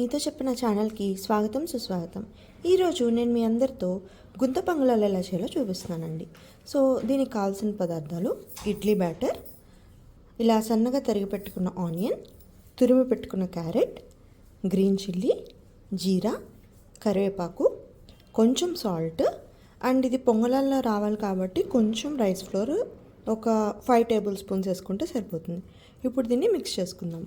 నీతో చెప్పిన ఛానల్కి స్వాగతం సుస్వాగతం. ఈరోజు నేను మీ అందరితో గుంత పొంగనాలు ఎలా చేయాలో చూపిస్తున్నానండి. సో దీనికి కావాల్సిన పదార్థాలు: ఇడ్లీ బ్యాటర్, ఇలా సన్నగా తరిగి పెట్టుకున్న ఆనియన్, తురిమి పెట్టుకున్న క్యారెట్, గ్రీన్ చిల్లీ, జీరా, కరివేపాకు, కొంచెం సాల్ట్. అండ్ ఇది పొంగనాల్లో రావాలి కాబట్టి కొంచెం రైస్ ఫ్లోర్ ఒక 5 టేబుల్ స్పూన్స్ వేసుకుంటే సరిపోతుంది. ఇప్పుడు దీన్ని మిక్స్ చేసుకుందాం.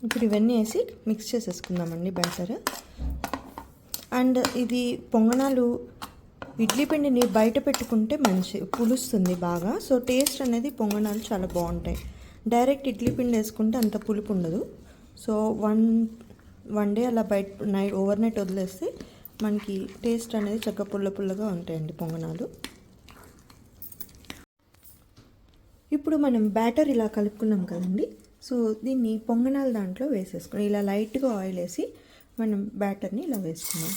ఇప్పుడు ఇవన్నీ వేసి మిక్స్ చేసేసుకుందామండి బ్యాటర్. అండ్ ఇది పొంగనాలు ఇడ్లీ పిండిని బయట పెట్టుకుంటే మంచి పులుస్తుంది బాగా. సో టేస్ట్ అనేది పొంగనాలు చాలా బాగుంటాయి. డైరెక్ట్ ఇడ్లీ పిండి వేసుకుంటే అంత పులుపు ఉండదు. సో వన్ డే అలా బయట ఓవర్ నైట్ వదిలేస్తే మనకి టేస్ట్ అనేది చక్కగా పుల్లగా ఉంటాయండి పొంగనాలు. ఇప్పుడు మనం బ్యాటర్ ఇలా కలుపుకున్నాం కదండి. సో దీన్ని పొంగనాల దాంట్లో వేసేసుకుని ఇలా లైట్గా ఆయిల్ వేసి మనం బ్యాటర్ని ఇలా వేసుకున్నాం.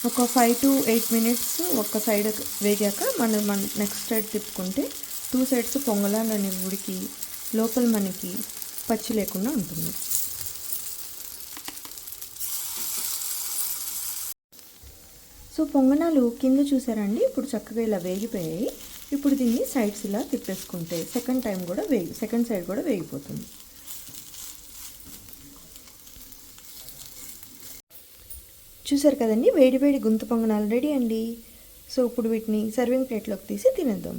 ఒక 5 to 8 మినిట్స్ ఒక సైడ్ వేగాక మనం నెక్స్ట్ సైడ్ తిప్పుకుంటే 2 సైడ్స్ పొంగనాలు అనేవి ఉడికి లోపల మనకి పచ్చి లేకుండా ఉంటుంది. సో పొంగనాలు కింద చూసారండి, ఇప్పుడు చక్కగా ఇలా వేగిపోయాయి. ఇప్పుడు దీన్ని సైడ్స్ ఇలా తిప్పేసుకుంటే సెకండ్ సైడ్ కూడా వేగిపోతుంది. చూసారు కదండి, వేడి గుంత పొంగనాలు రెడీ అండి. సో ఇప్పుడు వీటిని సర్వింగ్ ప్లేట్లోకి తీసి తినేద్దాం.